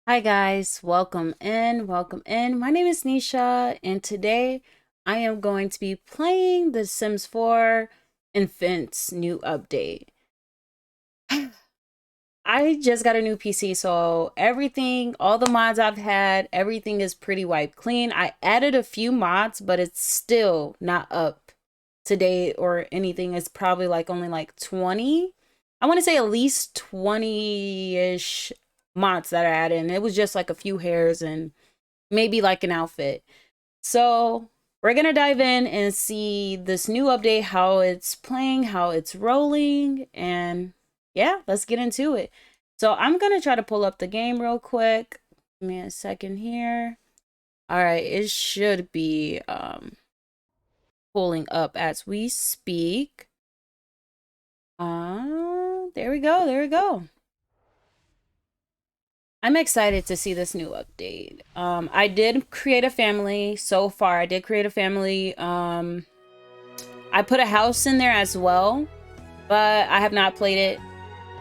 Hi guys, welcome in, welcome in. My name is Nisha, and today I am going to be playing The Sims 4 Infant's new update. I just got a new PC, so everything, all the mods I've had, everything is pretty wiped clean. I added a few mods, but it's still not up to date or anything. It's probably like only like 20. I want to say at least 20-ish mods that I added, and it was just like a few hairs and maybe like an outfit. So we're gonna dive in and see this new update, how it's playing, how it's rolling, and yeah, let's get into it. So I'm gonna try to pull up the game real quick. Give me a second here. All right, it should be pulling up as we speak. There we go, there we go. I'm excited to see this new update. I did create a family so far. I did create a family. I put a house in there as well, but I have not played it.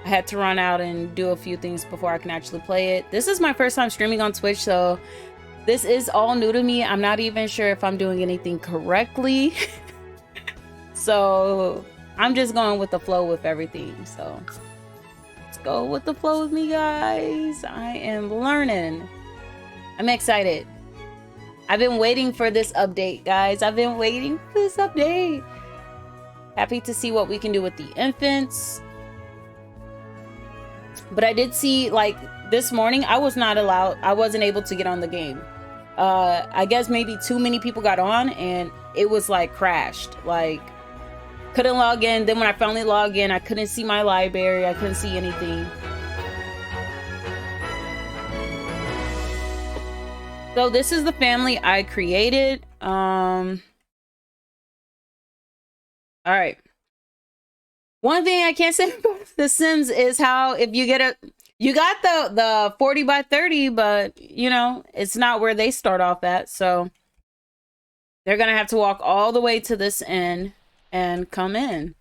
I had to run out and do a few things before I can actually play it. This is my first time streaming on Twitch, so this is all new to me. I'm not even sure if I'm doing anything correctly. So I'm just going with the flow with everything. So let's go with the flow with me, guys. I am learning. I'm excited. I've been waiting for this update, guys. I've been waiting for this update. Happy to see what we can do with the infants. But I did see, like, this morning, I wasn't able to get on the game. I guess maybe too many people got on and it was like crashed. Like, couldn't log in. Then when I finally logged in, I couldn't see my library. I couldn't see anything. So this is the family I created. All right. One thing I can't say about The Sims is how if you get you got the 40 by 30, but you know, it's not where they start off at. So they're gonna have to walk all the way to this end and come in.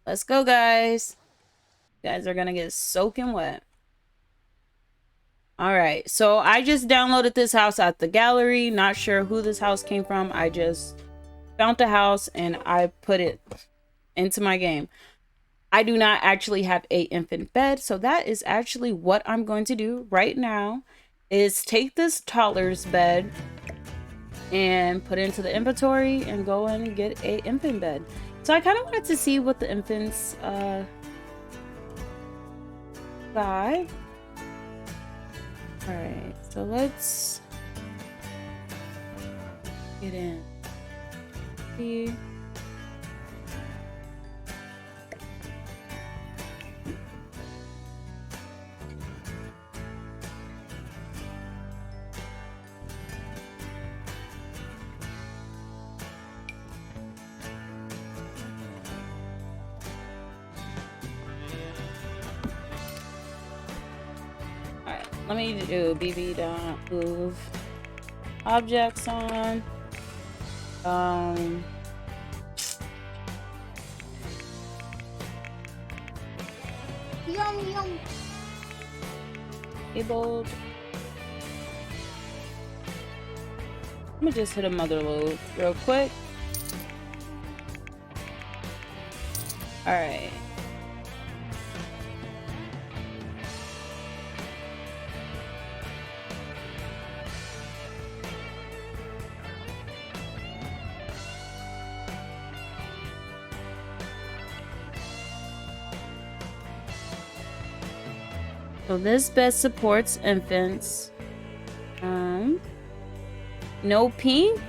Let's go, guys. You guys are gonna get soaking wet. All right, so I just downloaded this house at the gallery. Not sure who this house came from. I just found the house and I put it into my game. I do not actually have a infant bed, so that is actually what I'm going to do right now is take this toddler's bed and put it into the inventory and go and get a infant bed. So I kind of wanted to see what the infants got. All right, so let's get in. See. Let me do BB dot move objects on. Yum yum. Enabled. Let me just hit a mother load real quick. All right. So this bed supports infants. No pink.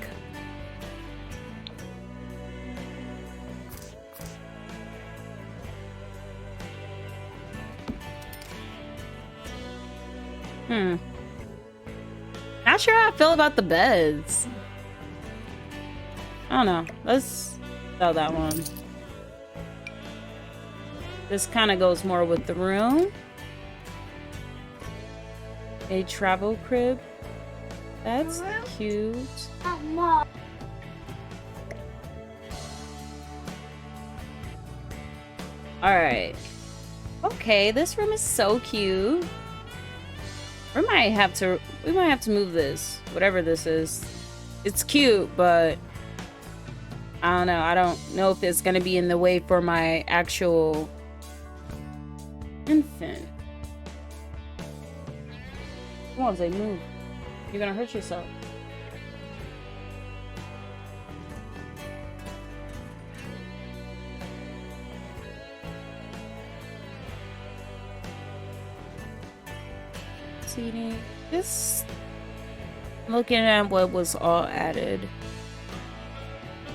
Not sure how I feel about the beds. I don't know. Let's sell that one. This kind of goes more with the room. A travel crib. That's cute. Alright. Okay, this room is so cute. We might have to move this, whatever this is. It's cute, but I don't know. I don't know if it's gonna be in the way for my actual infant. Come on, Zay, move. You're gonna hurt yourself. Seating. This. Looking at what was all added.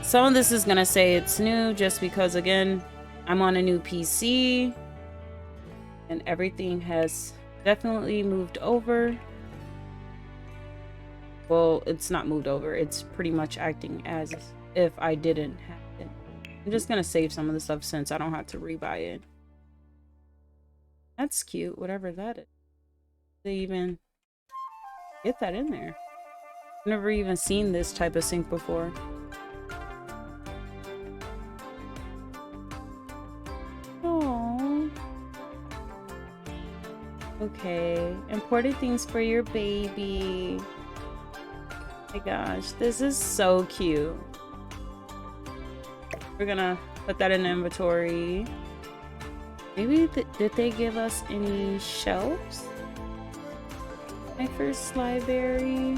Some of this is gonna say it's new just because, again, I'm on a new PC and everything has definitely moved over. Well, it's not moved over. It's pretty much acting as if I didn't have it. I'm just gonna save some of the stuff since I don't have to rebuy it. That's cute, whatever that is. They even get that in there. I've never even seen this type of sink before. Oh. Okay. Important things for your baby. Oh my gosh, this is so cute. We're gonna put that in the inventory. Maybe did they give us any shelves? My first library.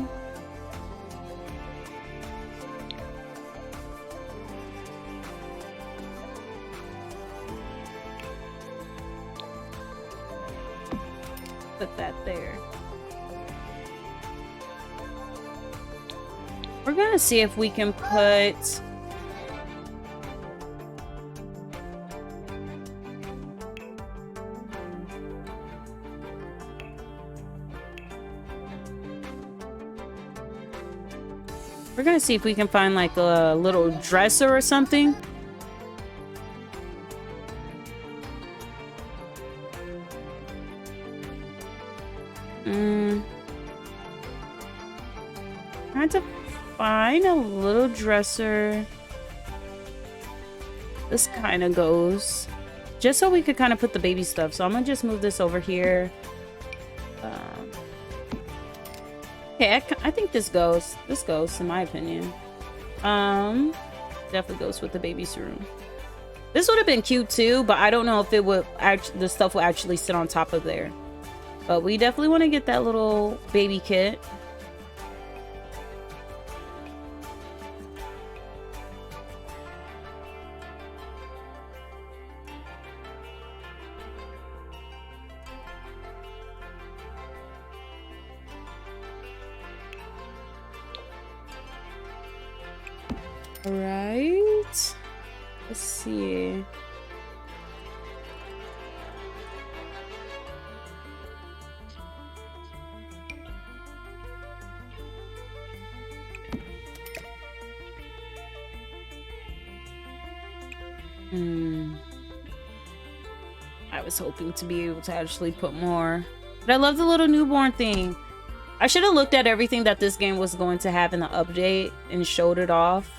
Put that there. We're gonna see if we can put find like a little dresser or something. Trying to find a little dresser. This kind of goes just so we could kind of put the baby stuff. So I'm gonna just move this over here. Okay, I think this goes. This goes, in my opinion. Definitely goes with the baby's room. This would have been cute too, but I don't know if it would the stuff will actually sit on top of there. But we definitely want to get that little baby kit. Right. Let's see. I was hoping to be able to actually put more. But I love the little newborn thing. I should have looked at everything that this game was going to have in the update and showed it off.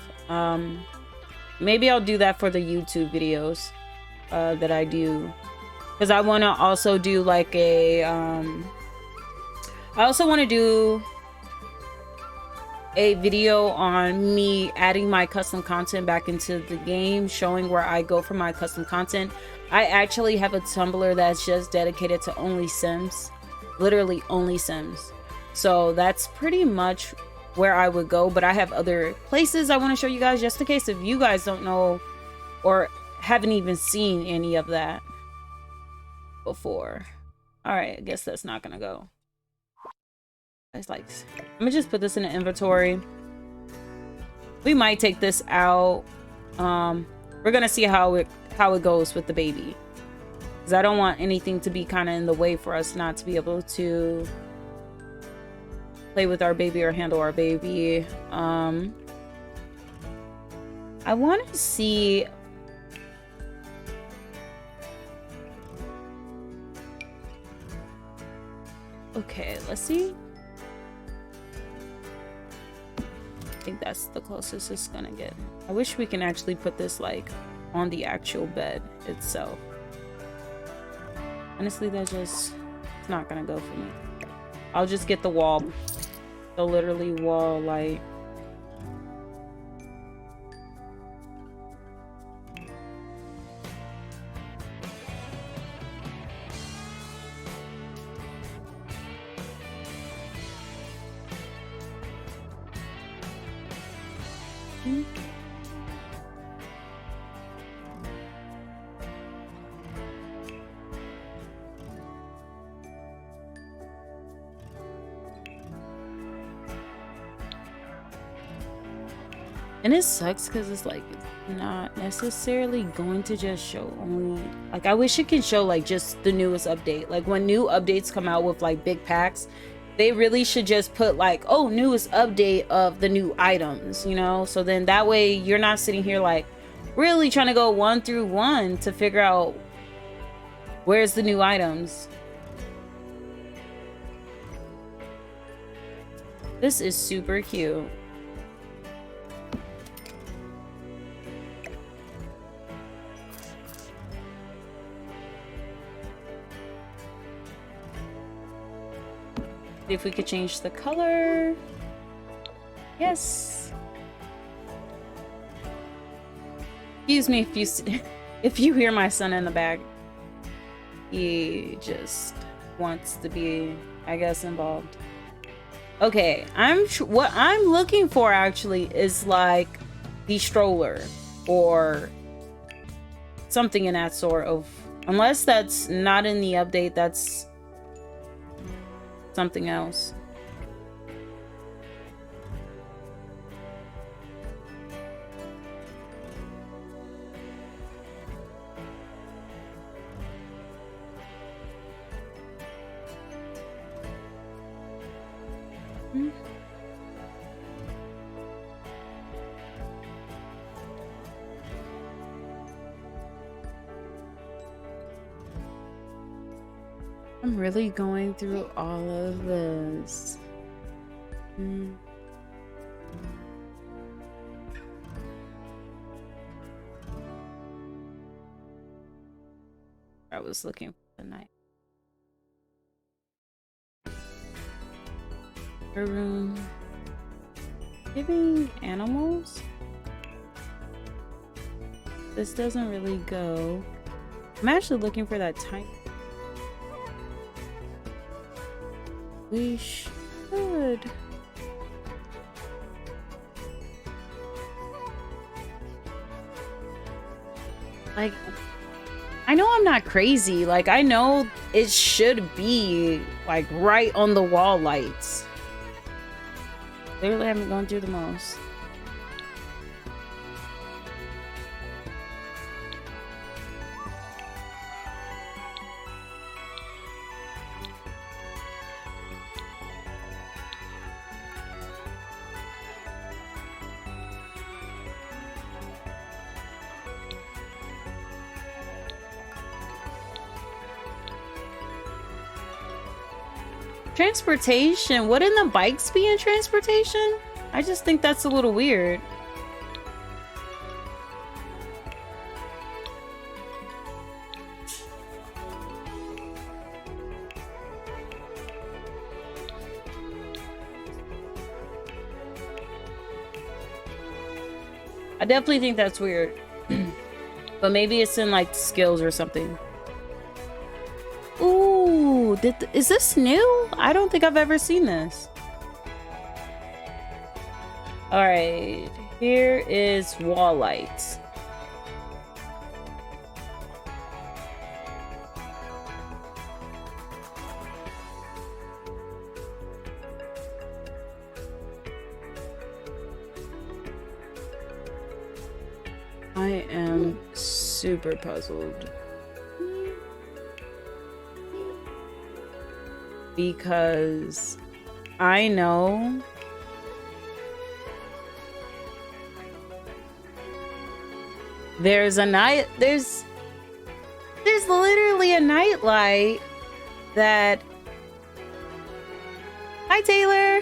Maybe I'll do that for the YouTube videos that I do, because I want to also do like a I also want to do a video on me adding my custom content back into the game, showing where I go for my custom content. I actually have a Tumblr that's just dedicated to only Sims, literally only Sims. So that's pretty much where I would go, but I have other places I want to show you guys just in case if you guys don't know or haven't even seen any of that before. All right, I guess that's not gonna go. It's like, I'm gonna just put this in the inventory. We might take this out. We're gonna see how it goes with the baby, because I don't want anything to be kind of in the way for us not to be able to play with our baby or handle our baby. I want to see. Okay, let's see. I think that's the closest it's gonna get. I wish we can actually put this like on the actual bed itself. Honestly, that just, it's not gonna go for me. I'll just get the wall. The literally wall light. And it sucks because it's like it's not necessarily going to just show only, like, I wish it can show like just the newest update. Like when new updates come out with like big packs, they really should just put like, oh, newest update of the new items, you know? So then that way you're not sitting here like really trying to go 1 through 1 to figure out where's the new items. This is super cute. If we could change the color. Yes. Excuse me if you hear my son in the back. He just wants to be, I guess, involved. Okay, what I'm looking for actually is like the stroller or something in that sort of, unless that's not in the update, that's something else. I'm really going through all of this. I was looking for the night. Her room. Giving animals? This doesn't really go. I'm actually looking for that tiny. We should. Like, I know I'm not crazy. Like, I know it should be like right on the wall lights. Clearly, I haven't gone through the most. Transportation? Wouldn't the bikes be in transportation? I just think that's a little weird. I definitely think that's weird. But maybe it's in like skills or something. Ooh, is this new? I don't think I've ever seen this. All right, here is wall lights. I am super puzzled. Because I know there's literally a night light that, hi Taylor.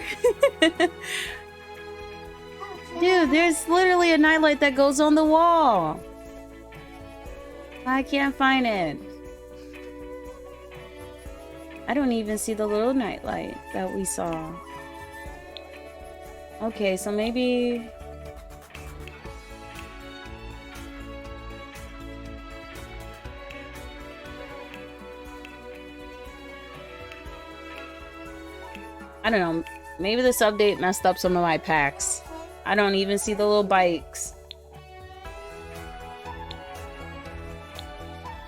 Dude, there's literally a nightlight that goes on the wall. I can't find it. I don't even see the little nightlight that we saw. Okay, so maybe... I don't know. Maybe this update messed up some of my packs. I don't even see the little bikes.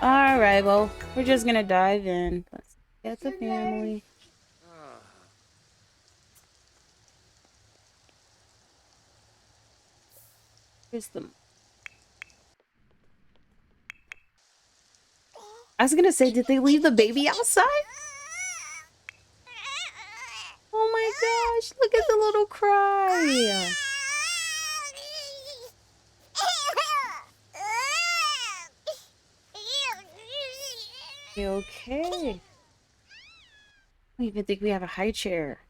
Alright, well, we're just gonna dive in. Let's get the family. Here's the... I was gonna say, did they leave the baby outside? Oh my gosh, look at the little cry. Okay. I don't even think we have a high chair.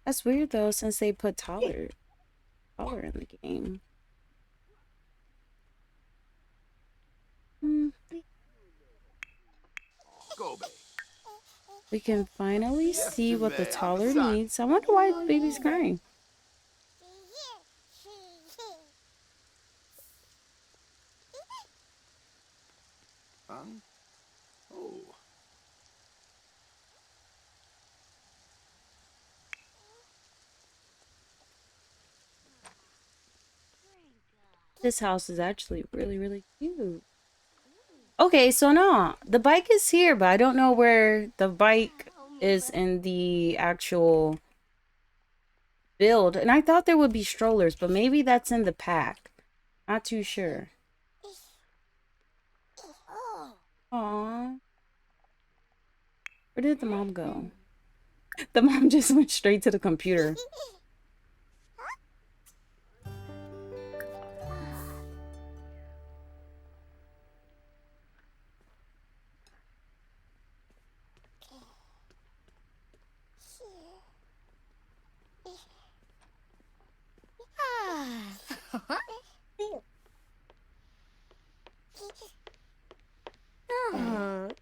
That's weird though, since they put taller in the game. We can finally see what the taller needs. I wonder why the baby's crying. This house is actually really, really cute. Okay, so no, the bike is here, but I don't know where the bike is in the actual build. And I thought there would be strollers, but maybe that's in the pack. Not too sure. Aww. Where did the mom go? The mom just went straight to the computer.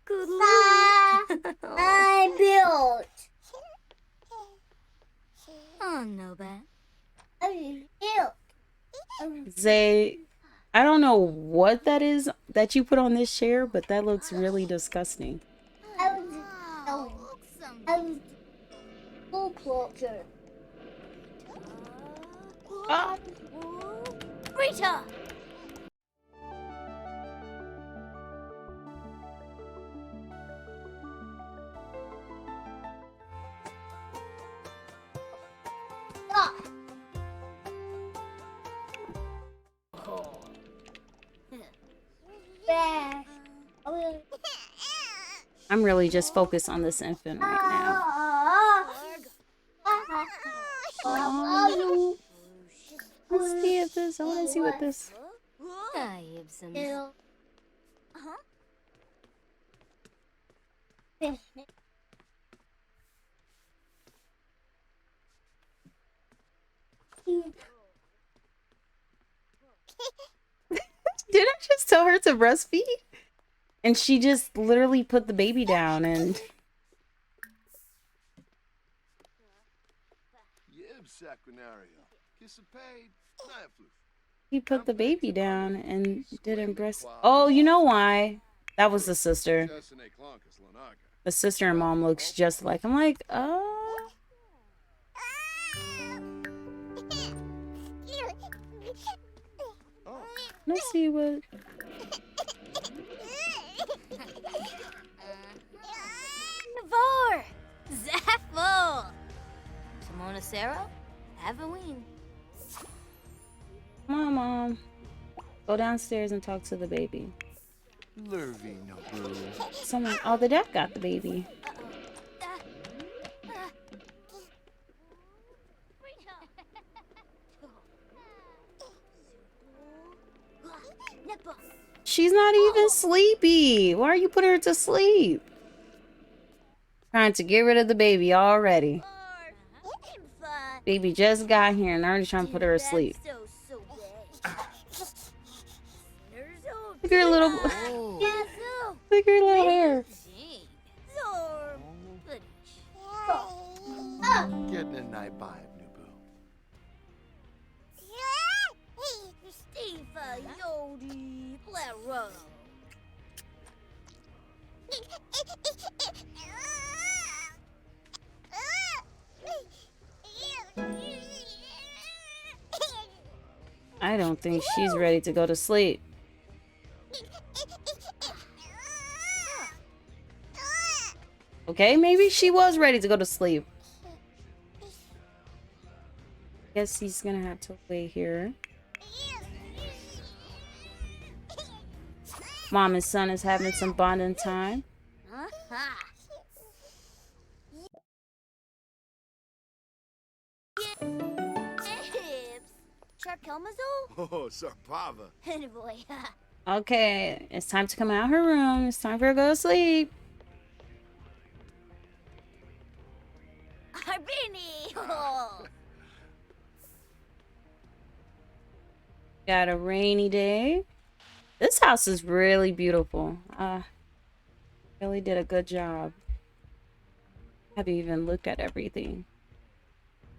Good luck. I built. Oh, no bad. I built. Zay, I don't know what that is that you put on this chair, but that looks really disgusting. I was full closer. Rita! I'm really just focused on this infant right now. Let's see if this. I want to see what this. Did I just tell her to breastfeed? And she just literally put the baby down and... He put the baby down and didn't breast... Oh, you know why? That was the sister. The sister and mom looks just like... I'm like, Let's see what... Navor! Zaffle! Simona Sarah? Avoween. Come on, Mom. Go downstairs and talk to the baby. Someone... Oh, the dad got the baby. She's not even sleepy. Why are you putting her to sleep? Trying to get rid of the baby already. Baby just got here and already trying to put her to sleep. Look at her little... Look at her little hair. Bye, Nubu. Steve, Yodi, Plero. I don't think she's ready to go to sleep. Okay, maybe she was ready to go to sleep. Guess he's gonna have to wait here. Mom and son is having some bonding time. Oh, Sarpava. Boy. Okay, it's time to come out her room. It's time for her to go to sleep. Arbini. Got a rainy day. This house is really beautiful. Really did a good job. Haven't even looked at everything.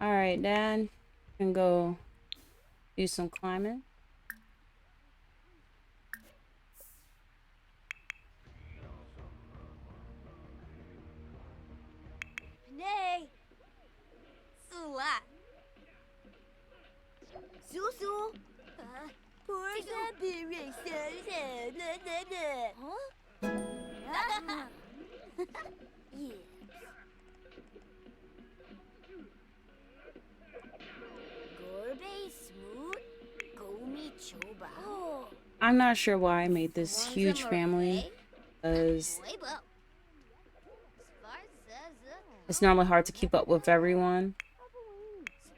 All right, Dad, you can go do some climbing. Nay. Sula. Susu. Huh? Yeah. Gorbe smooth. Gomi choba. I'm not sure why I made this huge family, because it's normally hard to keep up with everyone.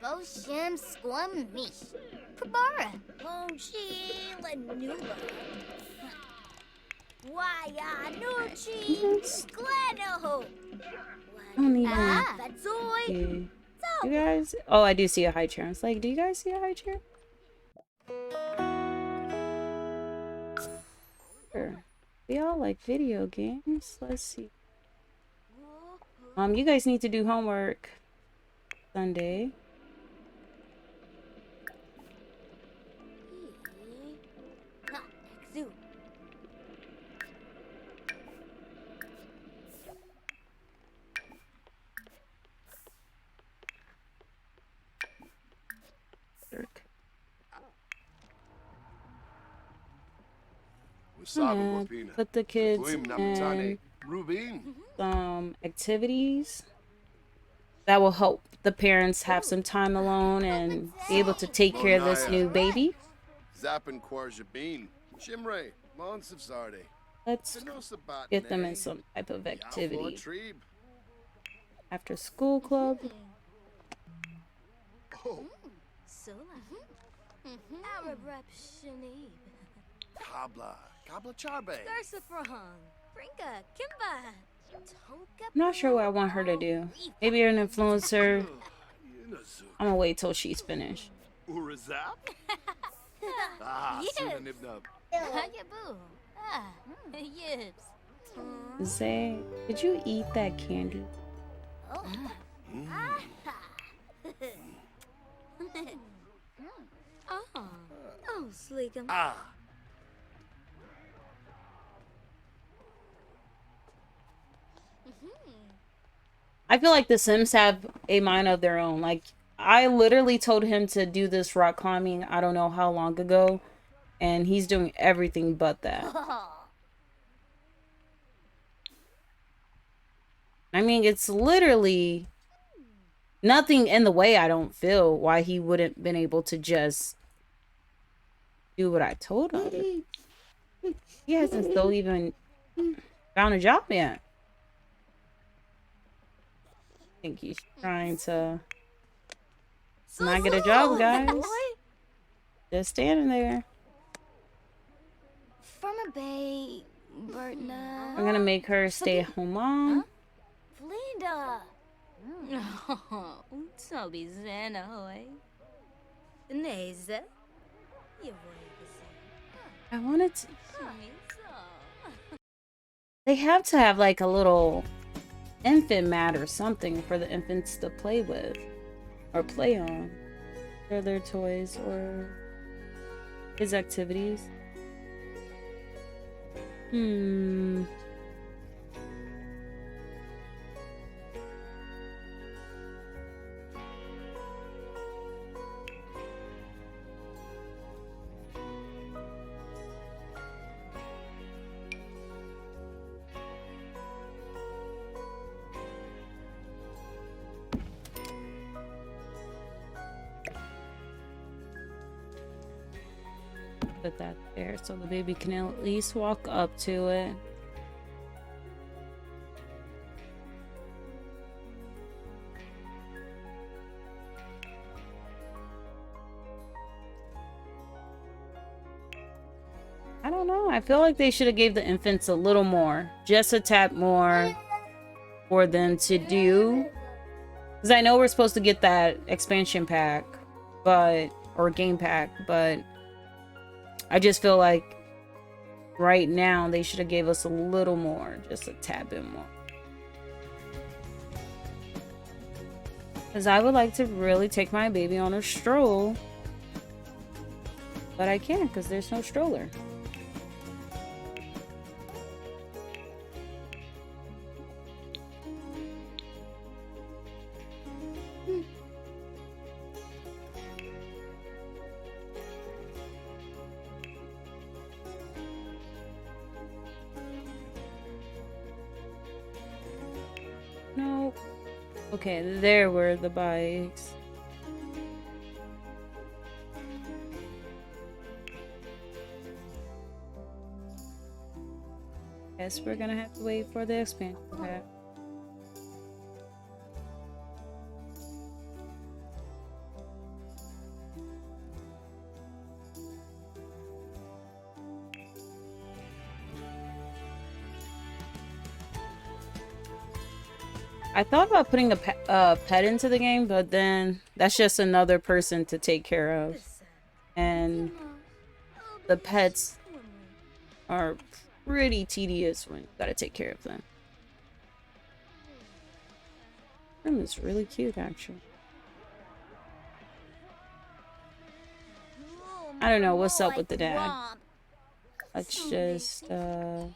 Sposhim squamish. Kabara. Homshi lanuba. Waya nuchi. Gleno. I don't even That's all. see. You guys? Oh, I do see a high chair. It's like, do you guys see a high chair? Sure. We all like video games. Let's see. You guys need to do homework Sunday. Put the kids in some activities that will help the parents have some time alone and be able to take care of this new baby. Let's get them in some type of activity. After school club. Kabla Charbe. I'm not sure what I want her to do. Maybe an influencer. I'm gonna wait till she's finished. Urazap? Zay, did you eat that candy? Oh, Sleekum. I feel like the Sims have a mind of their own. Like, I literally told him to do this rock climbing I don't know how long ago, and he's doing everything but that. I mean, it's literally nothing in the way. I don't feel why he wouldn't been able to just do what I told him. He hasn't still even found a job yet. I think he's trying to not get a job, guys. Just standing there. From a bay, Bertna. I'm gonna make her stay at home mom. Flinda. Oh, so be Zena, hoy. Neze. I wanted to. They have to have like a little infant mat or something for the infants to play with. or play on. Or their toys or his activities. Put that there so the baby can at least walk up to it. I don't know. I feel like they should have gave the infants a little more. Just a tap more for them to do. Because I know we're supposed to get that expansion pack, or game pack, but I just feel like right now they should have gave us a little more, just a tad bit more. Because I would like to really take my baby on a stroll, but I can't because there's no stroller. No. Okay, there were the bikes. Guess we're gonna have to wait for the expansion pack. I thought about putting a pet into the game, but then that's just another person to take care of. And the pets are pretty tedious when you gotta take care of them. Them is really cute, actually. I don't know what's up with the dad. Let's just, Oh.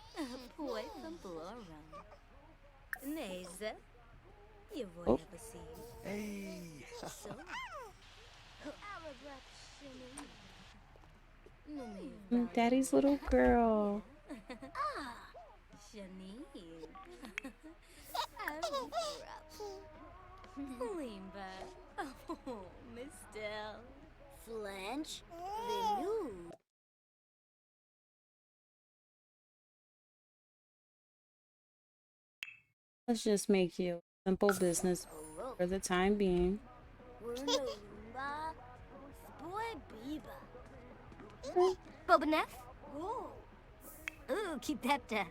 Daddy's little girl. Flange, the new. Let's just make you a simple business for the time being. Bobanef? Ooh, keep that down.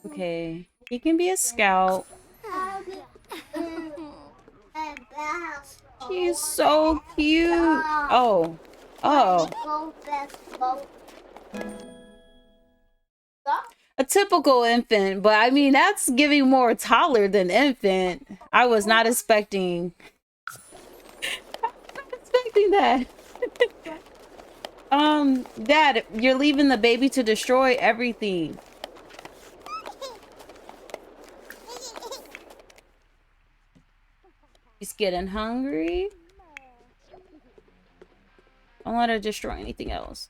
Okay, he can be a scout. She's so cute. Oh. A typical infant, but I mean, that's giving more toddler than infant. I was not expecting that. Dad, you're leaving the baby to destroy everything. He's getting hungry. Don't let her destroy anything else.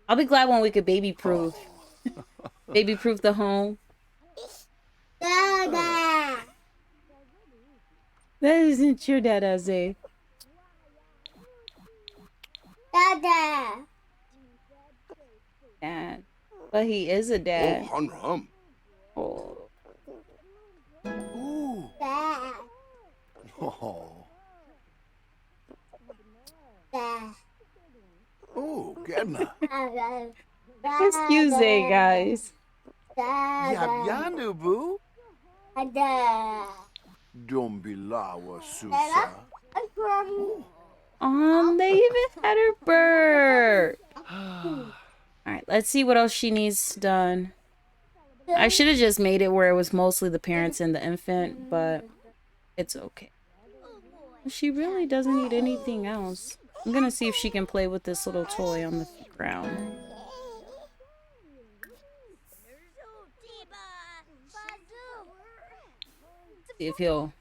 I'll be glad when we could baby-proof. Baby-proof the home. Dada. That isn't your dad, Azay. Dada. Dad. But he is a dad. Oh, hum. Oh. Ooh. Dad. Oh. Dad. Oh, Gedna. Excuse me, guys. Yab boo. Dada. Don't be lawa, Susa. They even had her bird. Alright, let's see what else she needs done. I should have just made it where it was mostly the parents and the infant, but it's okay. She really doesn't need anything else. I'm gonna see if she can play with this little toy on the ground. See if he'll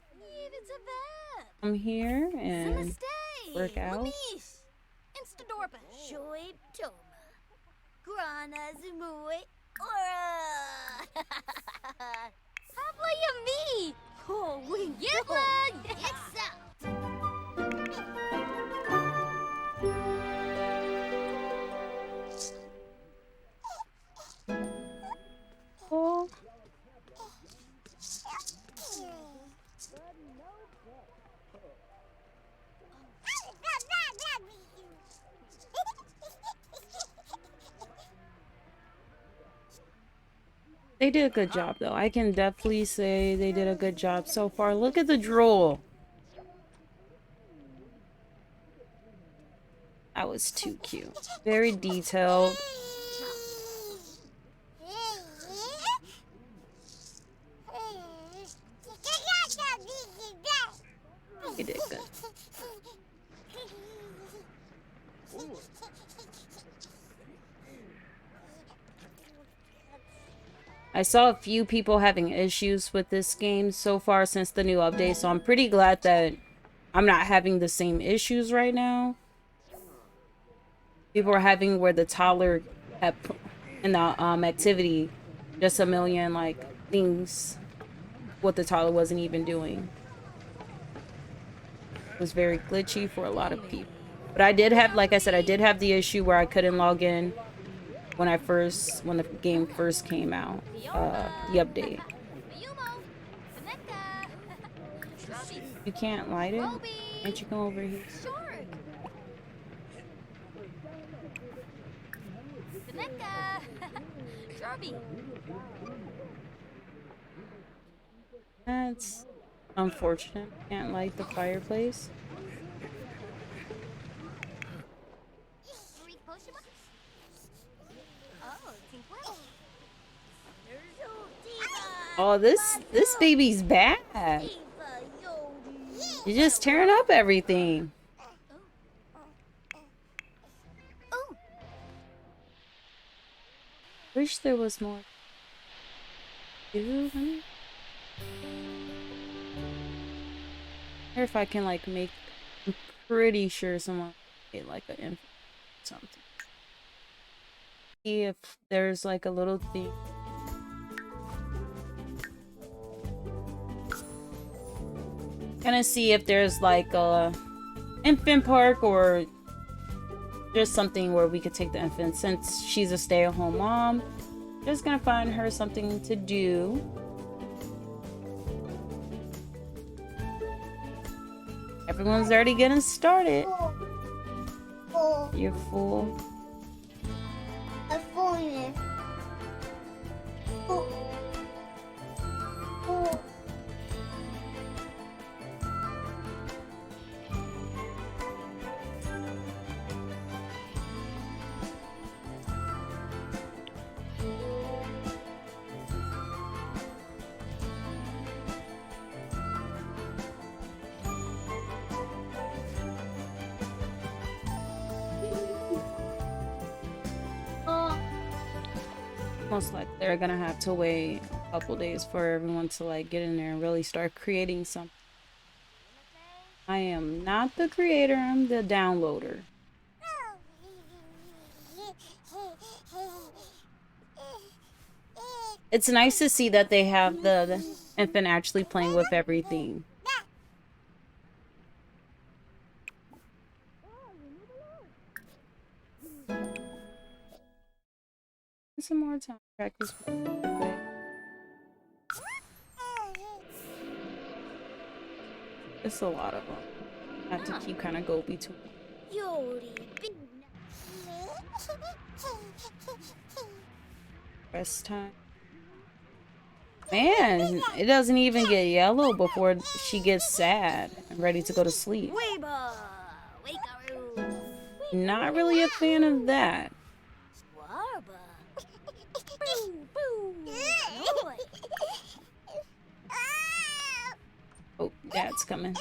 come here and work out. Oh. They did a good job, though. I can definitely say they did a good job so far. Look at the drool. That was too cute. Very detailed. You did good. I saw a few people having issues with this game so far since the new update, so I'm pretty glad that I'm not having the same issues right now. People are having where the toddler kept in the activity just a million like things what the toddler wasn't even doing. It was very glitchy for a lot of people. But I did have, like I said, I did have the issue where I couldn't log in when the game first came out, the update. You can't light it? Can't you come over here? That's unfortunate. Can't light the fireplace. Oh, this baby's bad. You're just tearing up everything. Wish there was more. Or if I can like make. I'm pretty sure someone made like an infant or something. See if there's like a little thing. Gonna see if there's like a infant park or just something where we could take the infant since she's a stay-at-home mom. Just gonna find her something to do. Everyone's already getting started. You're full. I'm full. Most likely they're gonna have to wait a couple days for everyone to like get in there and really start creating something. I am not the creator, I'm the downloader. It's nice to see that they have the infant actually playing with everything. Some more time practice. It's a lot of them. I have to keep kind of go between. Rest time. Man, it doesn't even get yellow before she gets sad and ready to go to sleep. Not really a fan of that. Oh, Dad's coming.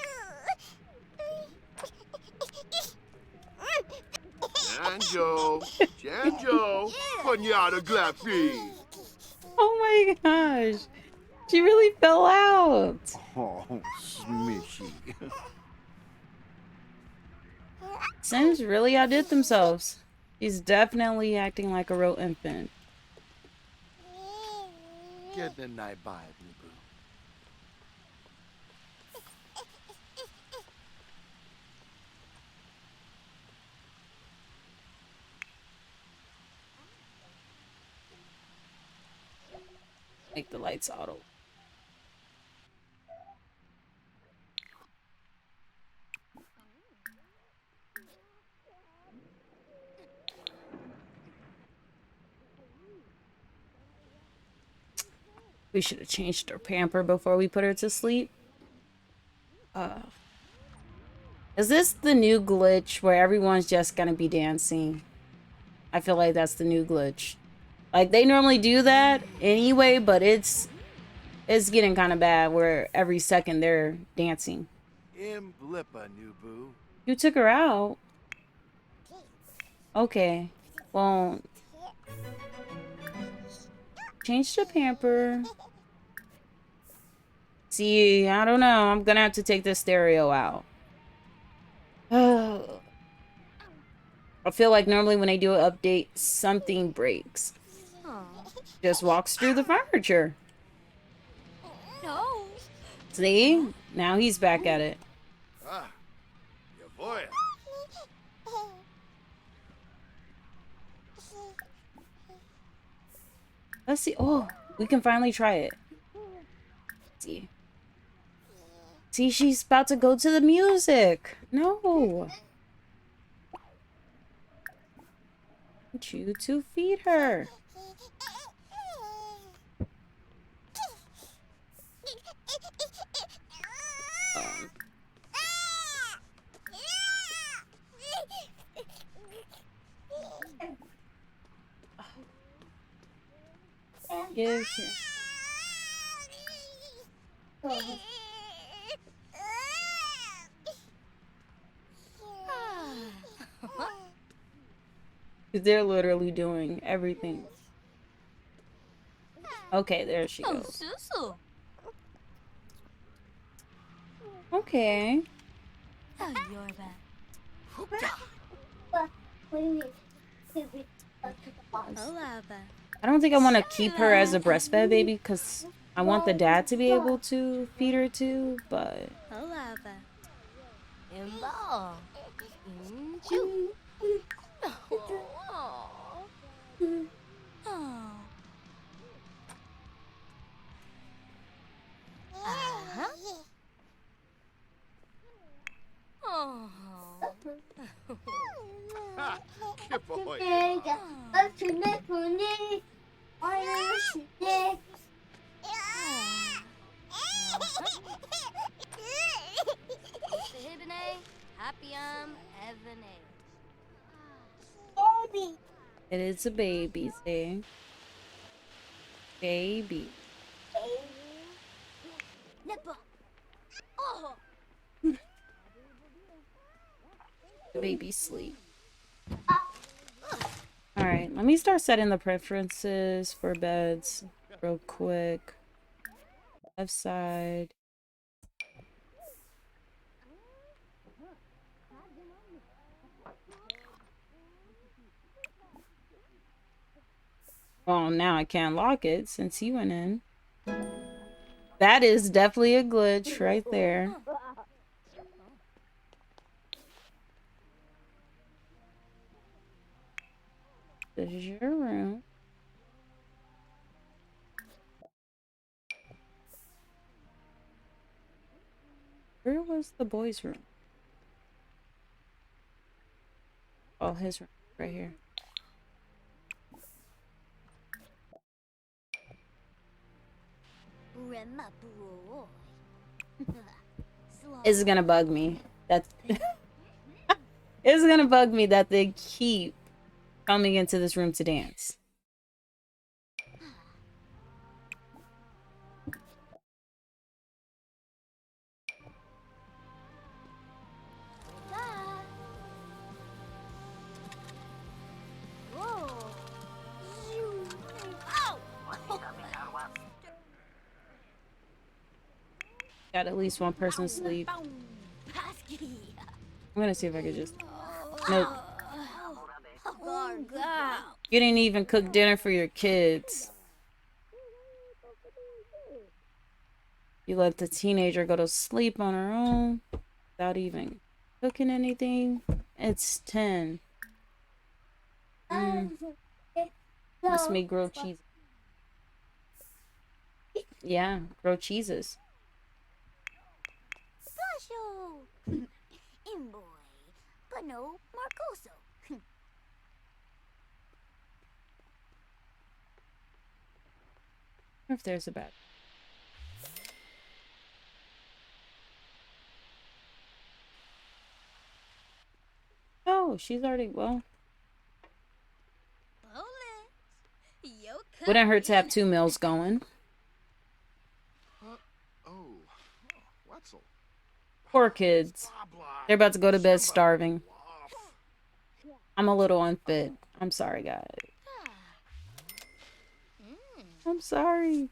Janjo, Janjo, Panyata Glappy. Oh my gosh. She really fell out. Oh, Smishy. Sims really outdid themselves. He's definitely acting like a real infant. Get the night by it, Boo. Make the lights auto. We should have changed her pamper before we put her to sleep. Is this the new glitch where everyone's just gonna be dancing? I feel like that's the new glitch. Like, they normally do that anyway, but it's getting kind of bad where every second they're dancing. Blippa, new boo. You took her out. Okay. Well, change the pamper. See, I don't know. I'm gonna have to take the stereo out. I feel like normally when I do an update, something breaks. Just walks through the furniture. No. See? Now he's back at it. Ah, your boy. Let's see. Oh, we can finally try it. Let's see. See, she's about to go to the music. No. I want you to feed her. Give here. They're literally doing everything. Okay, there she goes. Okay. I don't think I want to keep her as a breastfed baby because I want the dad to be able to feed her too, but... Kip ahoy. It is a baby, see? Baby. The baby sleep. Alright, let me start setting the preferences for beds real quick. Left side. Well, now I can't lock it since he went in. That is definitely a glitch right there. This is your room. Where was the boys' room? Oh, his room right here. It's gonna bug me. That's it's gonna bug me that they keep coming into this room to dance. Got at least one person sleep. I'm gonna see if I could just. Nope. Oh, God. You didn't even cook dinner for your kids. You let the teenager go to sleep on her own without even cooking anything. It's 10. Must make grilled cheese. Yeah, grilled cheeses. Basho. Imboy. Pano Marcoso. I wonder if there's a bad. Oh, she's already well. Wouldn't hurt to have 2 meals going. Oh, Wetzel. Poor kids. They're about to go to bed starving. I'm a little unfit. I'm sorry, guys. I'm sorry.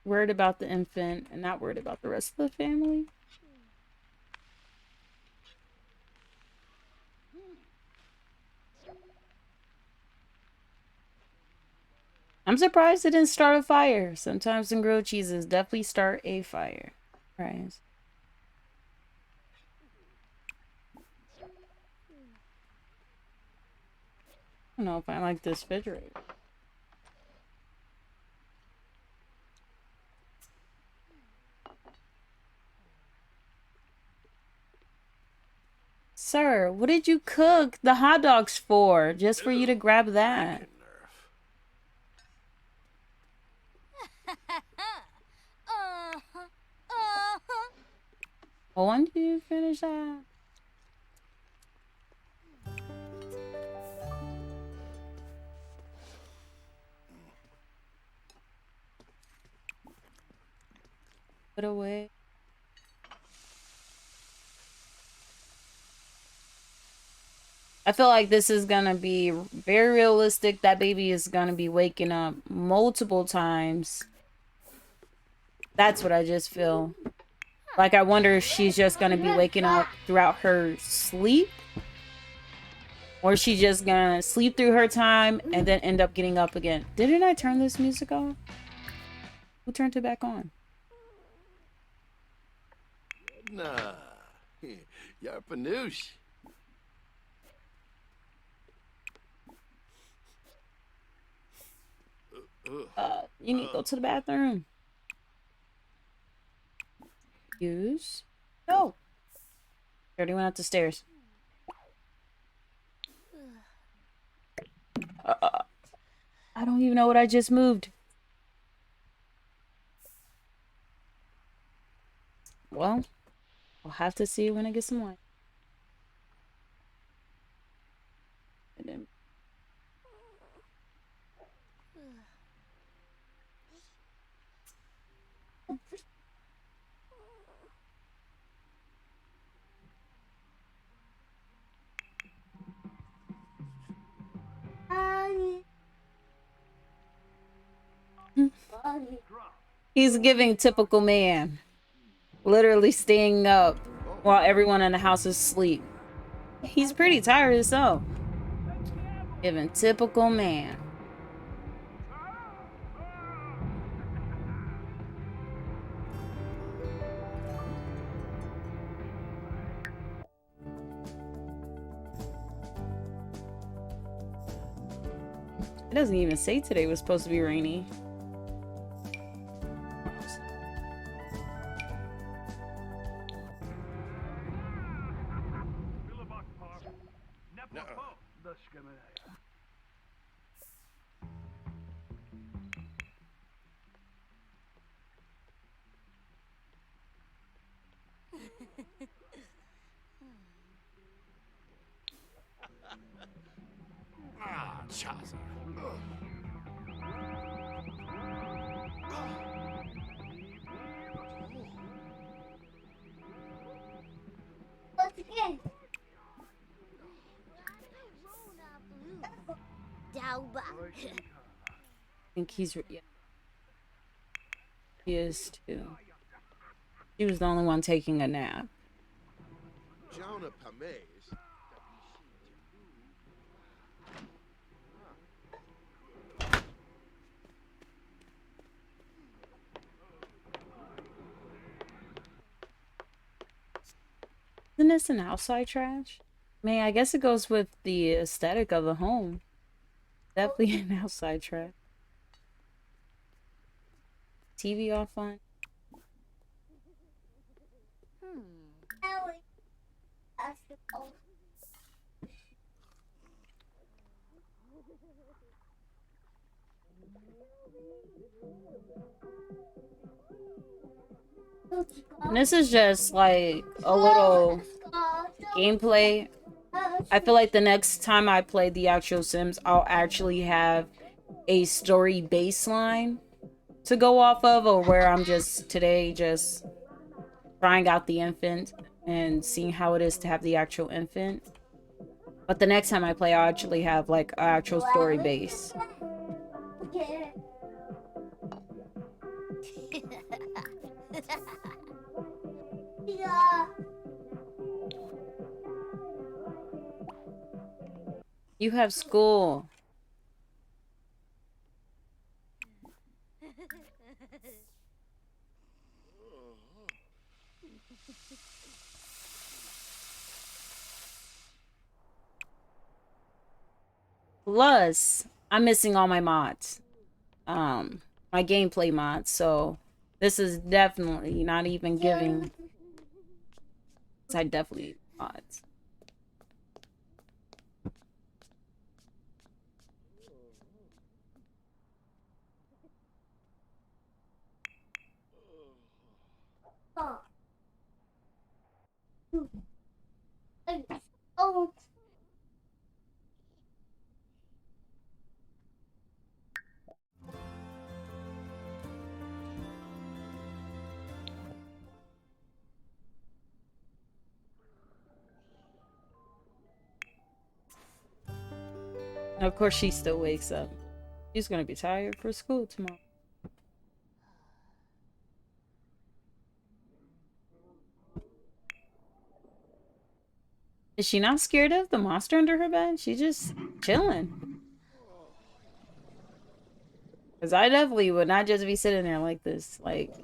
Worried about the infant and not worried about the rest of the family. I'm surprised it didn't start a fire. Sometimes in grilled cheeses definitely start a fire. Right. I don't know if I like this refrigerator. Sir, what did you cook the hot dogs for? Just for you to grab that? Well, when did you finish that? Put away. I feel like this is gonna be very realistic. That baby is gonna be waking up multiple times. That's what I just feel. Like, I wonder if she's just gonna be waking up throughout her sleep. Or she's just gonna sleep through her time and then end up getting up again. Didn't I turn this music off? Who turned it back on? Nah. Yarpanoosh. You need to go to the bathroom. Use. No. She already went up the stairs. I don't even know what I just moved. Well, I'll have to see when I get some wine. And then... He's giving typical man. Literally staying up while everyone in the house is asleep. He's pretty tired himself. Giving typical man. It doesn't even say today was supposed to be rainy. Ah, Chaza. What's again? Dauba. I think he's... Yeah. She is too. She was the only one taking a nap. Jonah Pames. Isn't this an outside trash? Man, I guess it goes with the aesthetic of the home. Definitely an outside trash. TV off on. And this is just like a little gameplay. I feel like the next time I play the actual Sims, I'll actually have a story baseline to go off of, or where I'm just today just trying out the infant and seeing how it is to have the actual infant. But the next time I play, I'll actually have like an actual story base. You have school. Plus, I'm missing all my mods. My gameplay mods, so this is definitely not even giving. I definitely need mods. Oh. And of course, she still wakes up. She's gonna be tired for school tomorrow. Is she not scared of the monster under her bed? She's just chilling. Because I definitely would not just be sitting there like this. Like,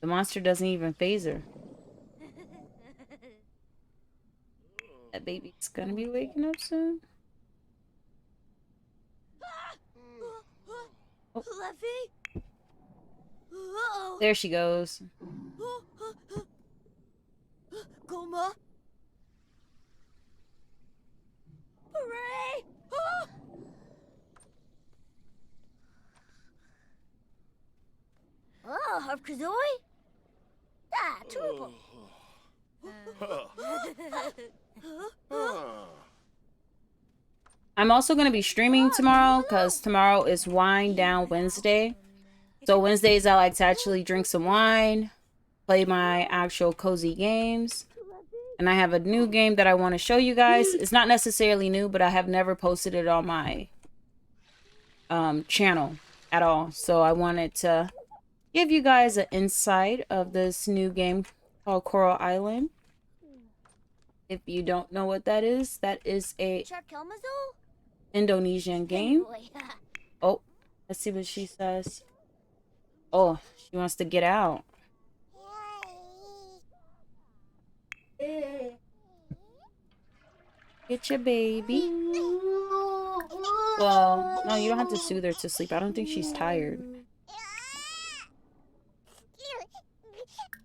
the monster doesn't even phase her. That baby's gonna be waking up soon. Oh. Fluffy? Uh-oh. There she goes. Goma? Hooray! Oh, Harp Kazoi? Ah, Turbo. I'm also going to be streaming tomorrow because tomorrow is Wine Down Wednesday. So Wednesdays I like to actually drink some wine, play my actual cozy games. And I have a new game that I want to show you guys. It's not necessarily new, but I have never posted it on my channel at all. So I wanted to give you guys an insight of this new game called Coral Island. If you don't know what that is a Indonesian game. Oh, let's see what she says. Oh, she wants to get out. Get your baby. Well, no, you don't have to soothe her to sleep. I don't think she's tired.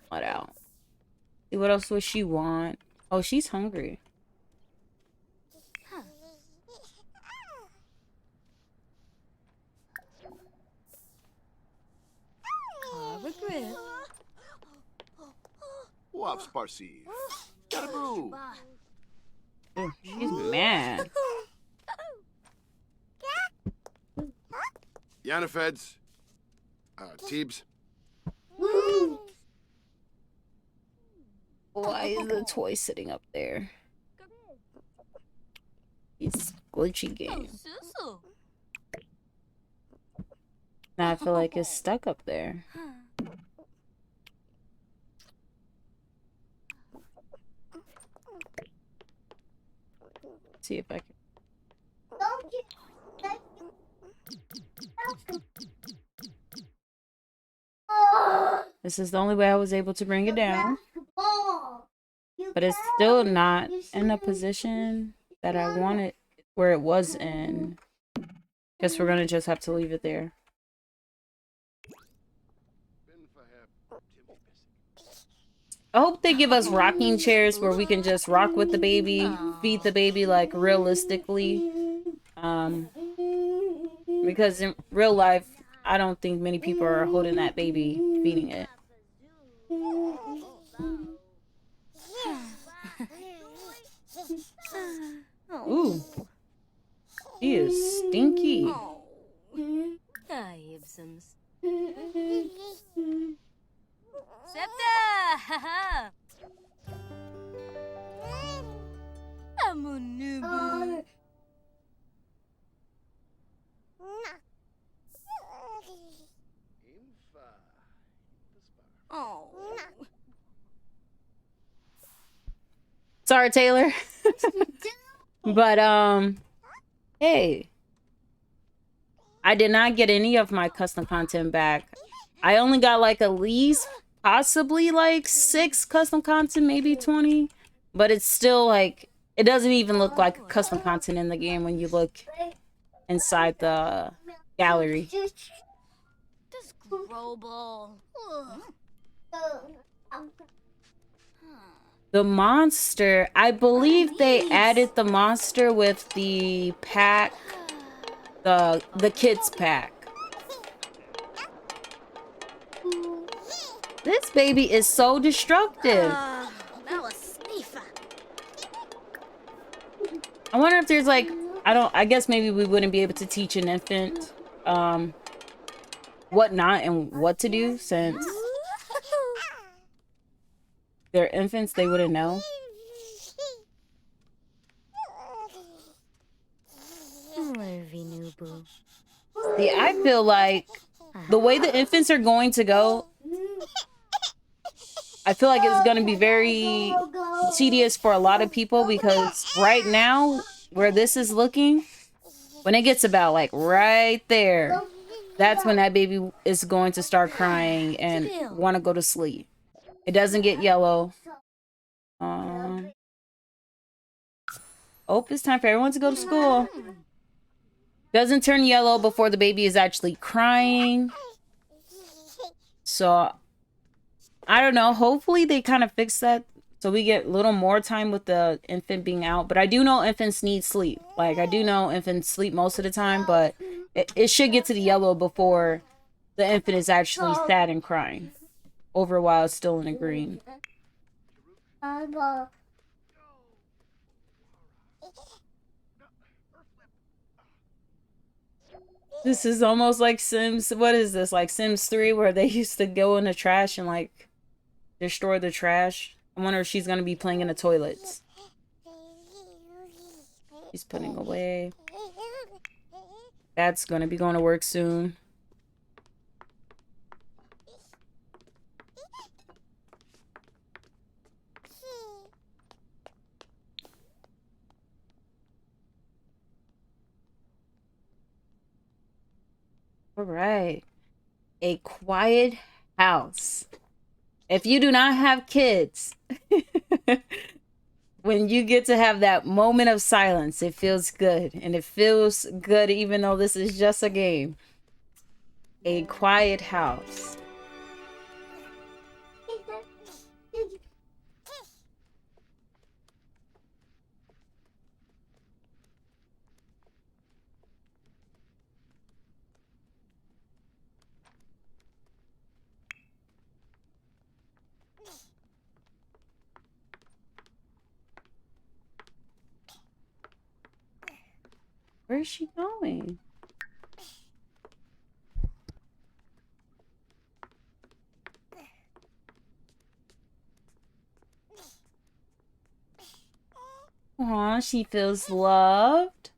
Let out. See, what else would she want? Oh, she's hungry. Whops, Parsi. Caribou. Oh, she's mad. Yanifeds. Teebs. Why is the toy sitting up there? It's glitchy game. Now I feel like it's stuck up there. See if I can. This is the only way I was able to bring it down. But it's still not in a position that I wanted where it was in. Guess we're gonna just have to leave it there. I hope they give us rocking chairs where we can just rock with the baby, feed the baby like realistically. Because in real life, I don't think many people are holding that baby, feeding it. Ooh. She is stinky. Septa! Amunubu. Oh. Sorry, Taylor. But, hey. I did not get any of my custom content back. I only got like at least possibly like 6 custom content, maybe 20. But it's still like, it doesn't even look like custom content in the game when you look inside the gallery. This global. The monster, I believe they added the monster with the pack, the kids pack. This baby is so destructive. I wonder if there's like, I guess maybe we wouldn't be able to teach an infant what not and what to do, since they're infants, they wouldn't know. See, I feel like the way the infants are going to go, I feel like it's going to be very tedious for a lot of people, because right now, where this is looking, when it gets about like right there, that's when that baby is going to start crying and want to go to sleep. It doesn't get yellow. Oh, it's time for everyone to go to school. Doesn't turn yellow before the baby is actually crying. So, I don't know. Hopefully they kind of fix that so we get a little more time with the infant being out. But I do know infants need sleep. Like, I do know infants sleep most of the time, but it should get to the yellow before the infant is actually sad and crying over while it's still in the green. This is almost like Sims. What is this? Like Sims 3, where they used to go in the trash and like destroy the trash. I wonder if she's gonna be playing in the toilets. She's putting away. Dad's gonna be going to work soon. All right. A quiet house. If you do not have kids, when you get to have that moment of silence, it feels good. And it feels good even though this is just a game. A quiet house. Where is she going? Aw, she feels loved,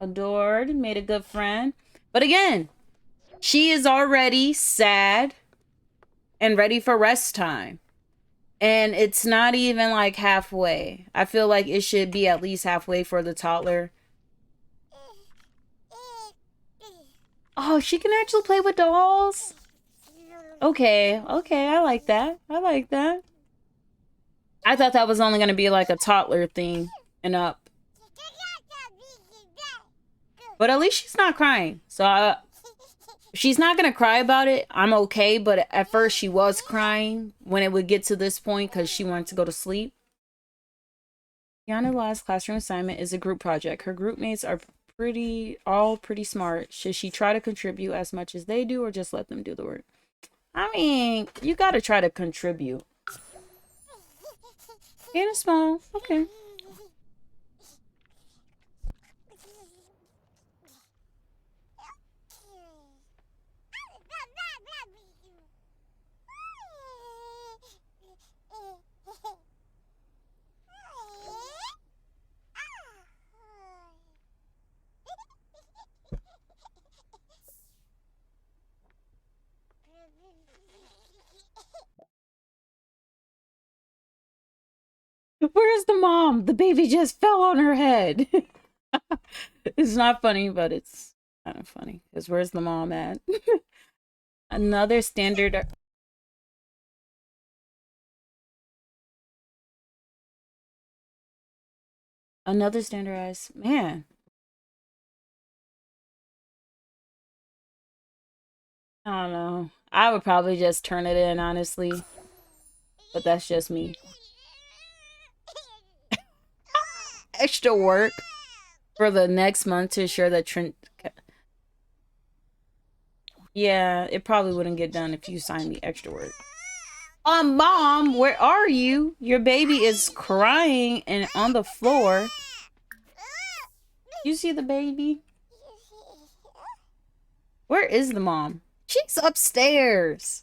adored, made a good friend. But again, She is already sad and ready for rest time. And it's not even like halfway. I feel like it should be at least halfway for the toddler. Oh, she can actually play with dolls? Okay, okay, I like that. I like that. I thought that was only going to be like a toddler thing and up. But at least she's not crying. So she's not going to cry about it. I'm okay. But at first she was crying when it would get to this point because she wanted to go to sleep. Yana Last classroom assignment is a group project. Her group mates are all pretty smart. Should she try to contribute as much as they do or just let them do the work? I mean, you got to try to contribute. And it's small. Okay. Where's the mom? The baby just fell on her head. It's not funny, but it's kind of funny. Because where's the mom at? Another standard. Another standardized. Man. I don't know. I would probably just turn it in, honestly. But that's just me. Extra work for the next month to ensure that Trent... Yeah, it probably wouldn't get done if you signed the extra work. Mom, where are you? Your baby is crying and on the floor. You see the baby? Where is the mom? She's upstairs.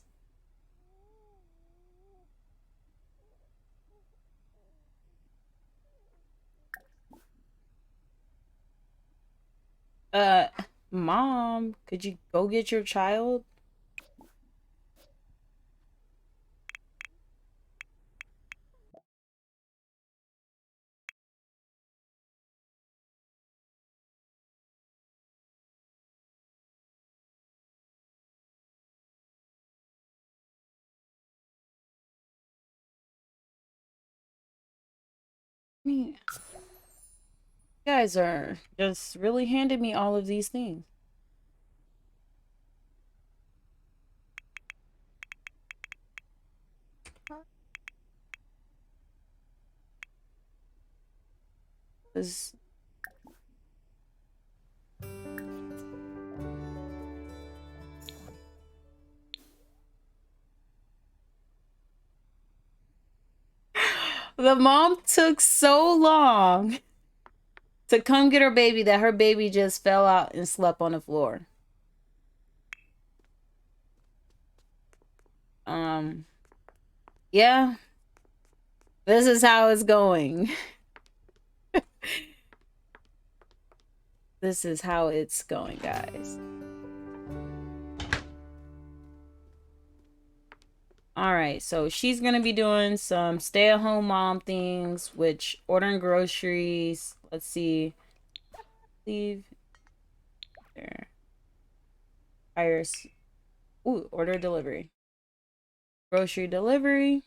Mom, could you go get your child? You guys are just really handing me all of these things. This... The mom took so long to come get her baby that her baby just fell out and slept on the floor. Yeah. This is how it's going. This is how it's going, guys. Alright, so she's gonna be doing some stay-at-home mom things, which ordering groceries. Let's see. Leave. There. Hires. Ooh, order delivery. Grocery delivery.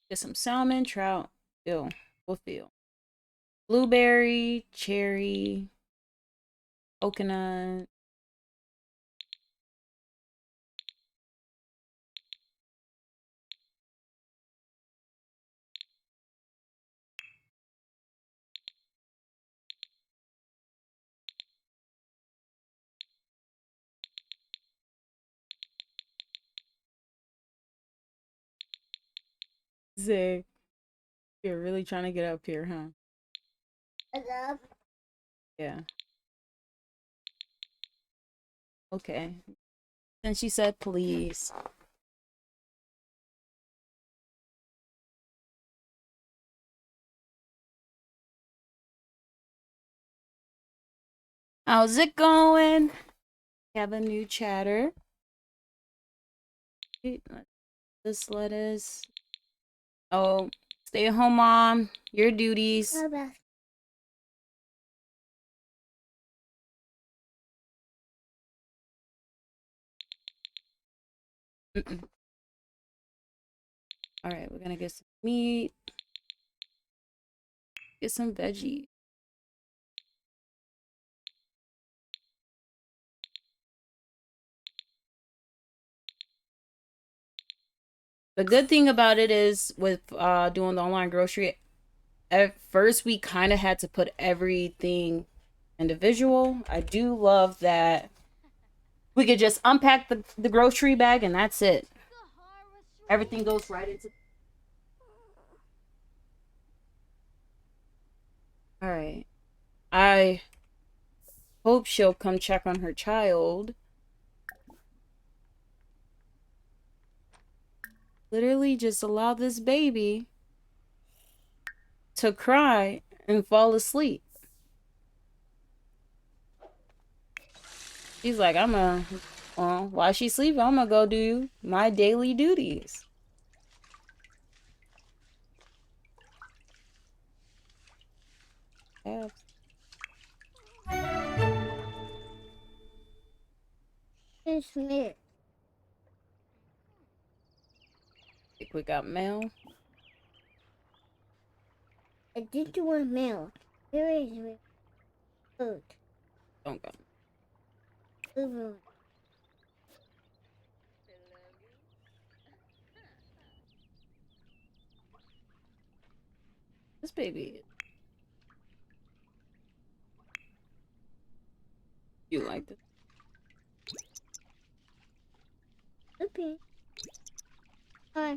Get some salmon, trout. Ew. We'll feel. Blueberry, cherry, coconut. Zig, you're really trying to get up here, huh? Yeah. Okay. Then she said, please. How's it going? We have a new chatter. This lettuce. Oh, stay at home, mom. Your duties. Bye-bye. All right, we're gonna get some meat. Get some veggies. The good thing about it is with doing the online grocery, at first we kind of had to put everything individual. I do love that we could just unpack the grocery bag and that's it. Everything goes right into. All right. I hope she'll come check on her child. Literally just allow this baby to cry and fall asleep. She's like, while she's sleeping, I'm gonna go do my daily duties. Yeah. It's me. Think we got mail. I did you want mail. Here is my food. Don't go. Food. This baby. You like this? Okay. Hi.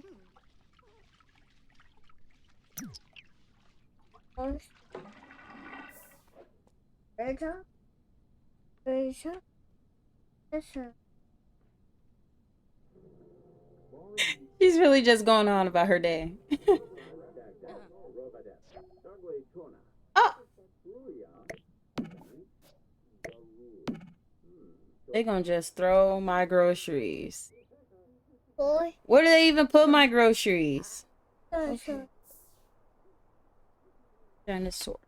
Berta? Berta? Listen. She's really just going on about her day. Oh! They gonna just throw my groceries. Boy. Where do they even put my groceries? Okay. Dinosaur.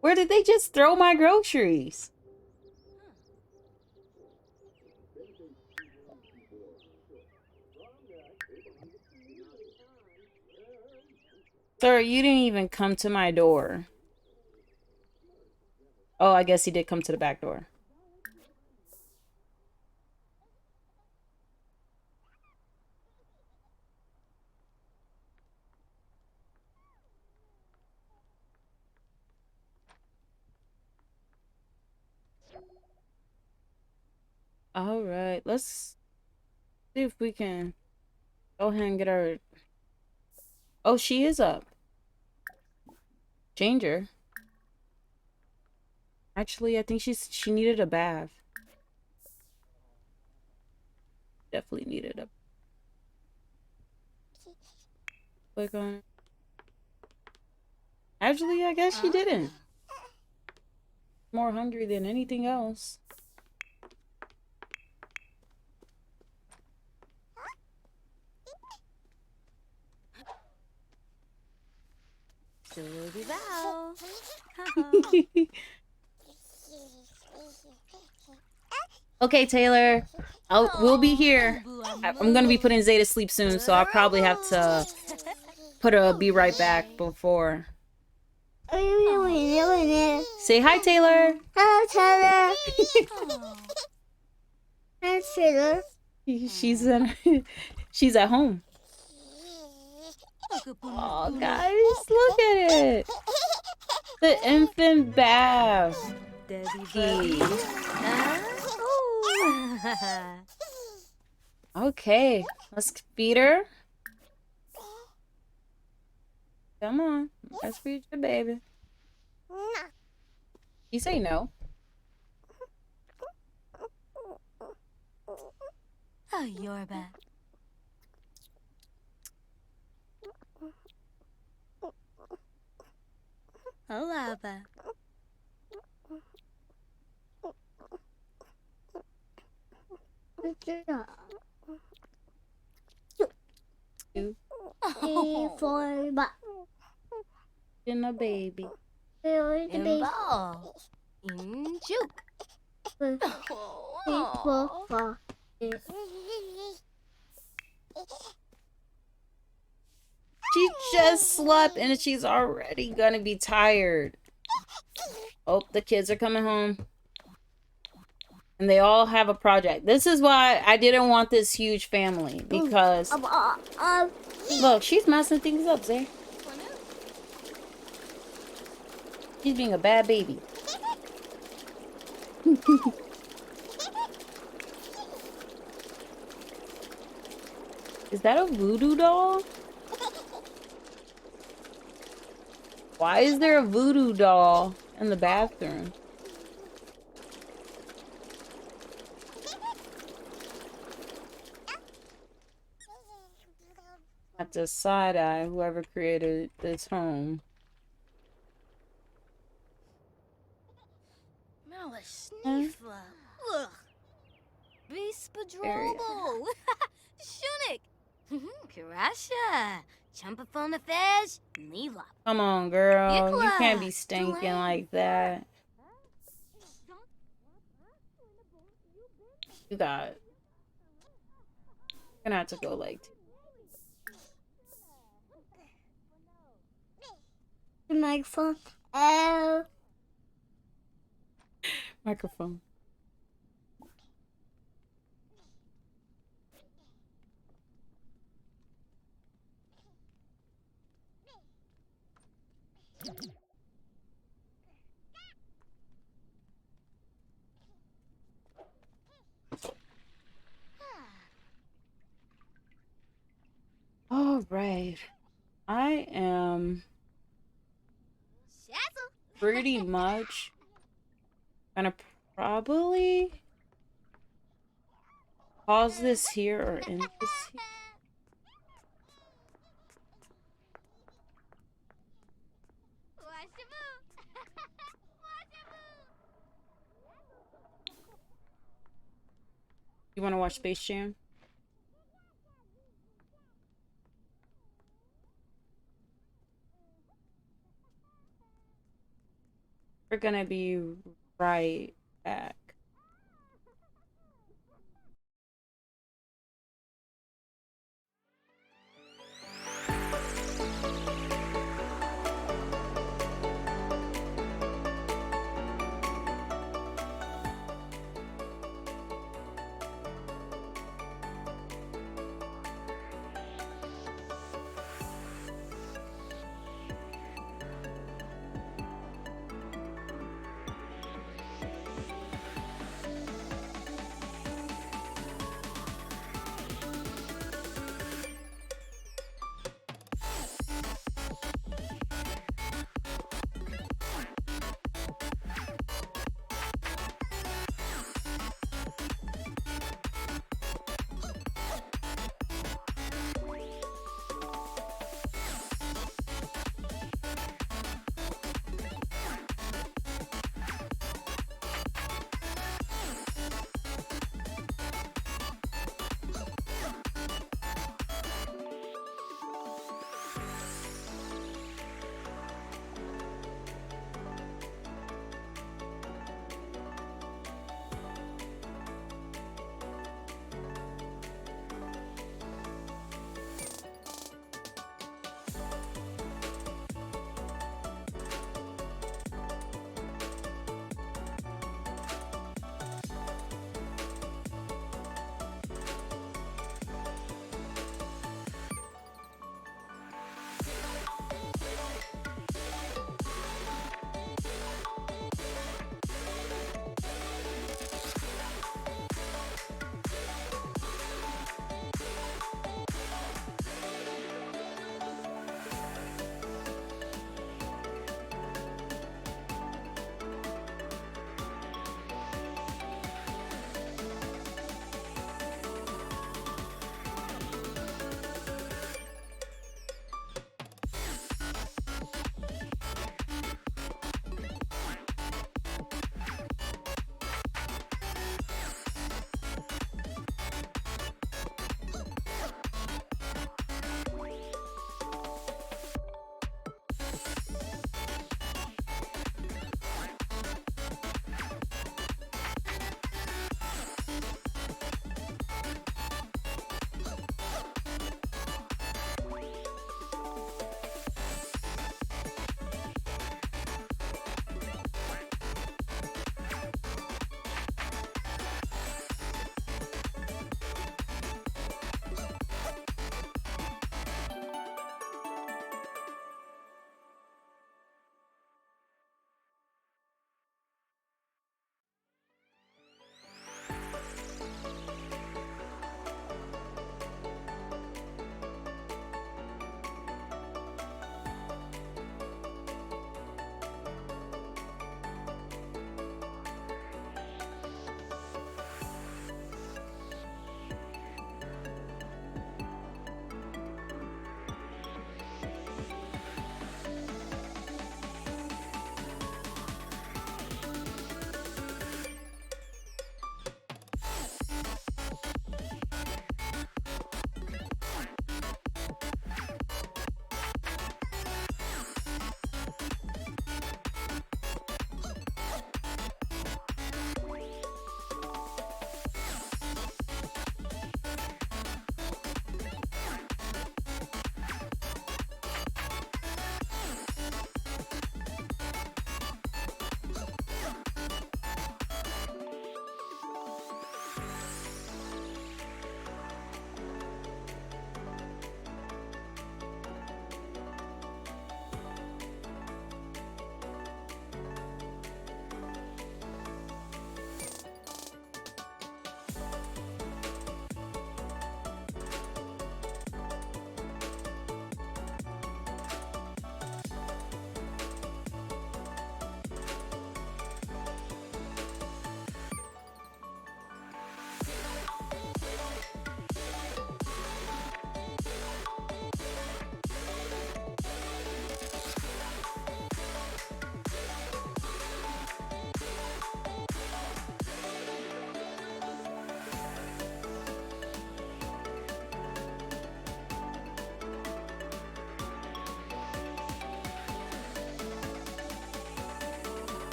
Where did they just throw my groceries? Sir, you didn't even come to my door. Oh, I guess he did come to the back door. All right, let's see if we can go ahead and get her. Oh, she is up. Change her. Actually, I think she needed a bath. Definitely needed a. Click on it. Actually, I guess she didn't. More hungry than anything else. Okay, Taylor. We'll be here. I'm gonna be putting Zay to sleep soon, so I'll probably have to put a be right back before. Say hi, Taylor. Hello, Taylor. Hi, Taylor. She's at home. Oh, guys, look at it. The infant bath. Okay, let's feed her. Come on, let's feed your baby. You say no. Oh, you're back. Alaba. You For but and a baby. the baby Ball. In juke. for She just slept and she's already gonna be tired. Oh, the kids are coming home. And they all have a project. This is why I didn't want this huge family. Because, look, she's messing things up, Zay. She's being a bad baby. Is that a voodoo doll? Why is there a voodoo doll in the bathroom? Have to side eye whoever created this home. Sneefla. Ugh. Bespadrobo. Shunik. Kirasha. Chumpaphone affairs. Nila. Come on, girl. You can't be Yikla. stinking Delay. like that. You got. Gonna have to go like the microphone. microphone. All right. I am pretty much gonna probably pause this here or end this here. You want to watch Space Jam? We're gonna be right back.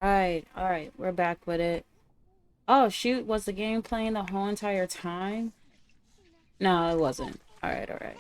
All right, we're back with it. Oh shoot, was the game playing the whole entire time? No, it wasn't. All right, all right.